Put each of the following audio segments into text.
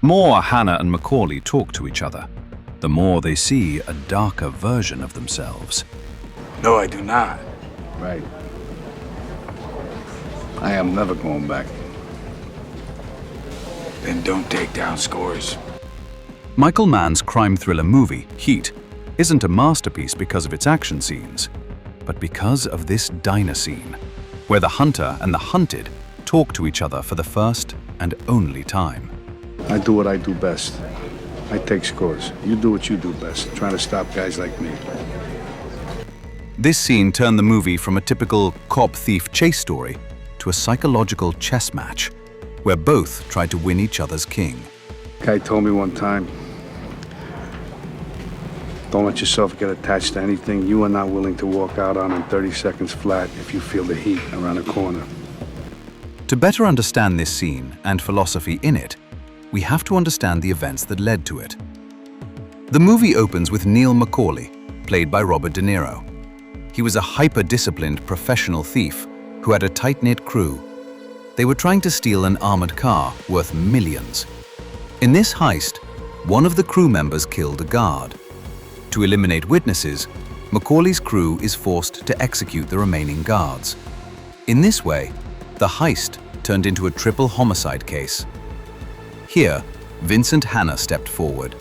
more Hanna and McCauley talk to each other, the more they see a darker version of themselves. No, I do not. Right. I am never going back. Then don't take down scores. Michael Mann's crime thriller movie, Heat, isn't a masterpiece because of its action scenes, but because of this diner scene, where the hunter and the hunted talk to each other for the first and only time. I do what I do best. I take scores. You do what you do best, trying to stop guys like me. This scene turned the movie from a typical cop-thief chase story to a psychological chess match, where both tried to win each other's king. Guy told me one time, don't let yourself get attached to anything you are not willing to walk out on in 30 seconds flat if you feel the heat around a corner. To better understand this scene and philosophy in it, we have to understand the events that led to it. The movie opens with McCauley, played by Robert De Niro. He was a hyper-disciplined professional thief who had a tight-knit crew. They were trying to steal an armored car worth millions. In this heist, one of the crew members killed a guard. To eliminate witnesses, McCauley's crew is forced to execute the remaining guards. In this way, the heist turned into a triple homicide case. Here, Vincent Hanna stepped forward.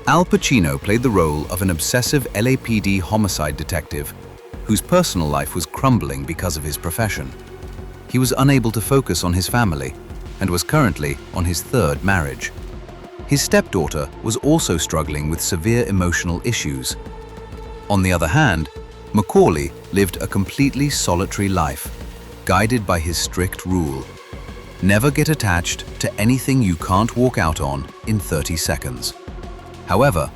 Al Pacino played the role of an obsessive LAPD homicide detective whose personal life was crumbling because of his profession. He was unable to focus on his family and was currently on his third marriage. His stepdaughter was also struggling with severe emotional issues. On the other hand, McCauley lived a completely solitary life, guided by his strict rule: never get attached to anything you can't walk out on in 30 seconds. However,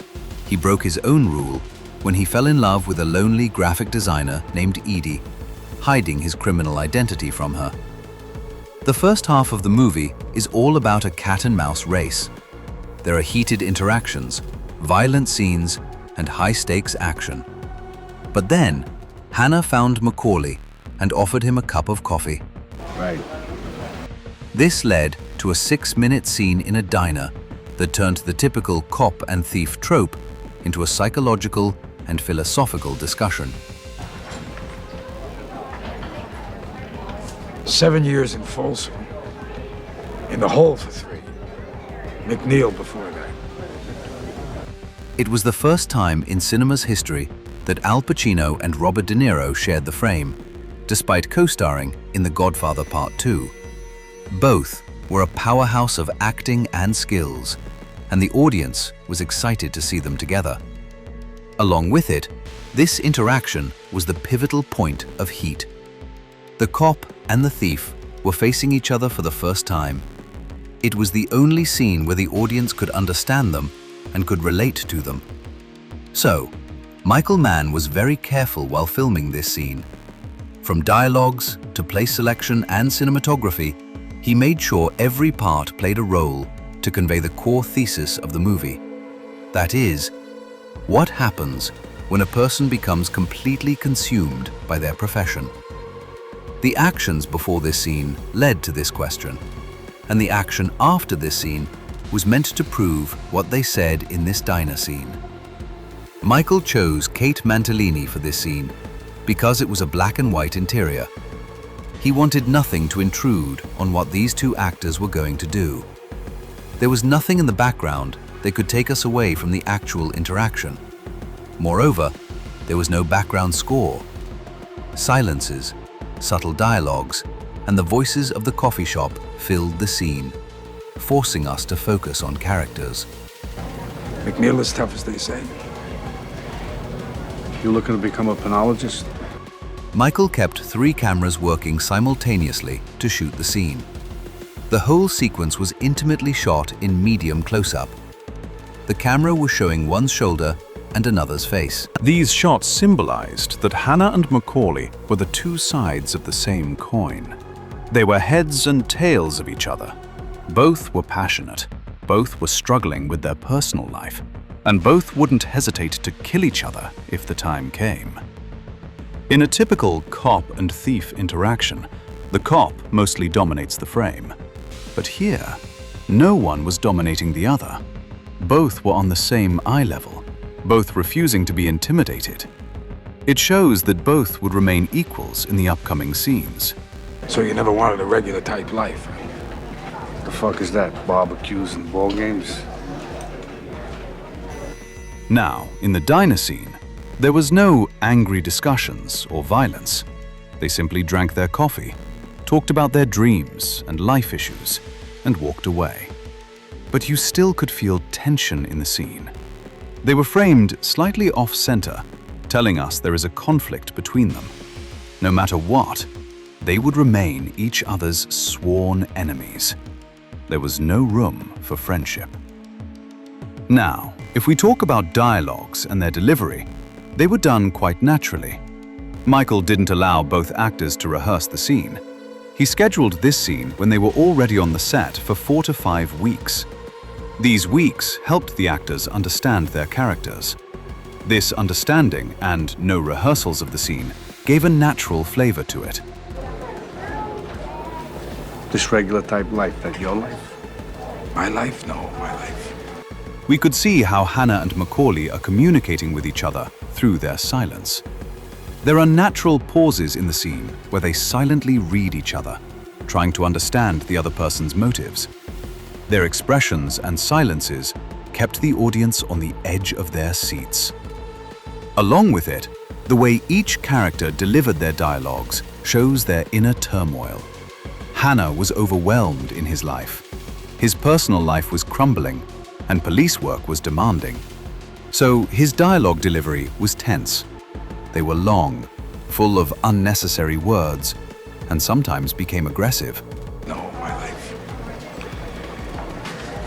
he broke his own rule when he fell in love with a lonely graphic designer named Edie, hiding his criminal identity from her. The first half of the movie is all about a cat-and-mouse race. There are heated interactions, violent scenes, and high-stakes action. But then, Hanna found McCauley and offered him a cup of coffee. Right. This led to a 6-minute scene in a diner that turned the typical cop and thief trope into a psychological and philosophical discussion. 7 years in Folsom. In the hole for 3. McNeil before that. It was the first time in cinema's history that Al Pacino and Robert De Niro shared the frame, despite co-starring in The Godfather Part 2. Both were a powerhouse of acting and skills, and the audience was excited to see them together. Along with it, this interaction was the pivotal point of Heat. The cop and the thief were facing each other for the first time. It was the only scene where the audience could understand them and could relate to them. So, Michael Mann was very careful while filming this scene. From dialogues to place selection and cinematography, he made sure every part played a role to convey the core thesis of the movie. That is, what happens when a person becomes completely consumed by their profession? The actions before this scene led to this question, and the action after this scene was meant to prove what they said in this diner scene. Michael chose Kate Mantilini for this scene because it was a black and white interior. He wanted nothing to intrude on what these two actors were going to do. There was nothing in the background that could take us away from the actual interaction. Moreover, there was no background score. Silences, subtle dialogues, and the voices of the coffee shop filled the scene, forcing us to focus on characters. McNeil is tough as they say. You looking to become a penologist? Michael kept 3 cameras working simultaneously to shoot the scene. The whole sequence was intimately shot in medium close-up. The camera was showing one's shoulder and another's face. These shots symbolized that Hanna and McCauley were the two sides of the same coin. They were heads and tails of each other. Both were passionate, both were struggling with their personal life, and both wouldn't hesitate to kill each other if the time came. In a typical cop and thief interaction, the cop mostly dominates the frame. But here, No one was dominating the other. Both were on the same eye level, both refusing to be intimidated. It shows that both would remain equals in the upcoming scenes. So you never wanted a regular type life? The fuck is that? Barbecues and ball games? Now, in the diner scene, there was no angry discussions or violence. They simply drank their coffee, talked about their dreams and life issues, and walked away. But you still could feel tension in the scene. They were framed slightly off-center, telling us there is a conflict between them. No matter what, they would remain each other's sworn enemies. There was no room for friendship. Now, if we talk about dialogues and their delivery, they were done quite naturally. Michael didn't allow both actors to rehearse the scene. He scheduled this scene when they were already on the set for 4 to 5 weeks. These weeks helped the actors understand their characters. This understanding and no rehearsals of the scene gave a natural flavor to it. This regular type life, that your life? My life? No, my life. We could see how Hanna and McCauley are communicating with each other through their silence. There are natural pauses in the scene where they silently read each other, trying to understand the other person's motives. Their expressions and silences kept the audience on the edge of their seats. Along with it, the way each character delivered their dialogues shows their inner turmoil. Hanna was overwhelmed in his life. His personal life was crumbling, and police work was demanding. So his dialogue delivery was tense. They were long, full of unnecessary words, and sometimes became aggressive. No, my life.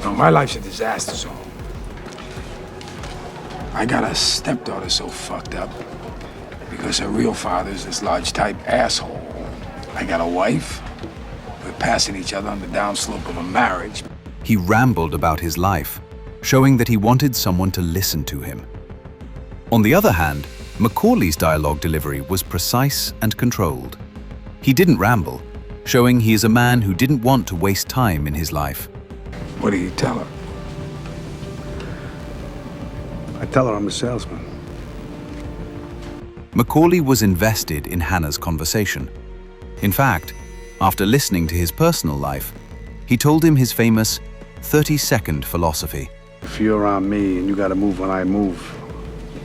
No, my life's a disaster zone. I got a stepdaughter so fucked up because her real father's this large type asshole. I got a wife. We're passing each other on the downslope of a marriage. He rambled about his life, showing that he wanted someone to listen to him. On the other hand, McCauley's dialogue delivery was precise and controlled. He didn't ramble, showing he is a man who didn't want to waste time in his life. What do you tell her? I tell her I'm a salesman. McCauley was invested in Hanna's conversation. In fact, after listening to his personal life, he told him his famous 30-second philosophy. If you're around me and you gotta move when I move,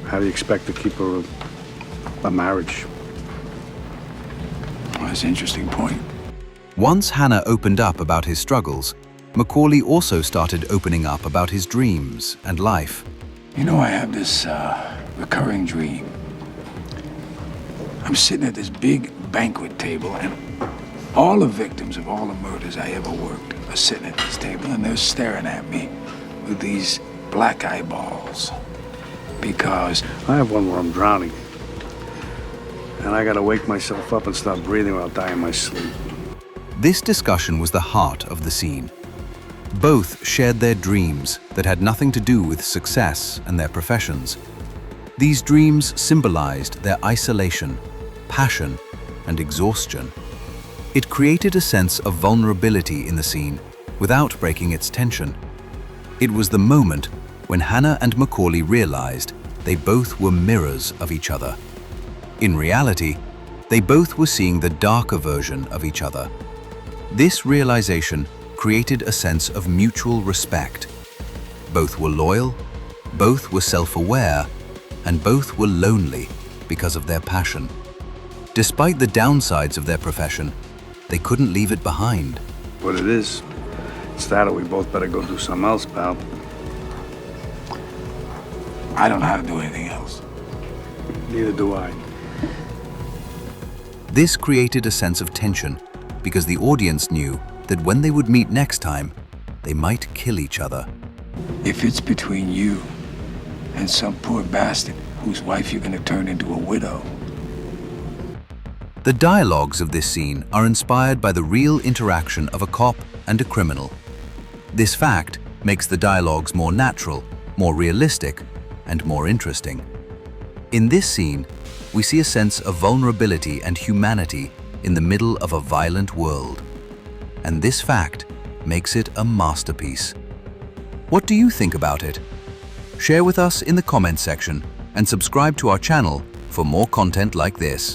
how do you expect to keep a marriage? Well, that's an interesting point. Once Hanna opened up about his struggles, McCauley also started opening up about his dreams and life. You know, I have this recurring dream. I'm sitting at this big banquet table, and all the victims of all the murders I ever worked are sitting at this table, and they're staring at me with these black eyeballs. Because I have one where I'm drowning. And I gotta wake myself up and start breathing or I'll die in my sleep. This discussion was the heart of the scene. Both shared their dreams that had nothing to do with success and their professions. These dreams symbolized their isolation, passion, and exhaustion. It created a sense of vulnerability in the scene without breaking its tension. It was the moment when Hanna and McCauley realized they both were mirrors of each other. In reality, they both were seeing the darker version of each other. This realization created a sense of mutual respect. Both were loyal, both were self-aware, and both were lonely because of their passion. Despite the downsides of their profession, they couldn't leave it behind. What it is, it's that or we both better go do something else, pal. I don't know how to do anything else. Neither do I. This created a sense of tension because the audience knew that when they would meet next time, they might kill each other. If it's between you and some poor bastard whose wife you're gonna turn into a widow. The dialogues of this scene are inspired by the real interaction of a cop and a criminal. This fact makes the dialogues more natural, more realistic, and more interesting. In this scene, we see a sense of vulnerability and humanity in the middle of a violent world. And this fact makes it a masterpiece. What do you think about it? Share with us in the comments section and subscribe to our channel for more content like this.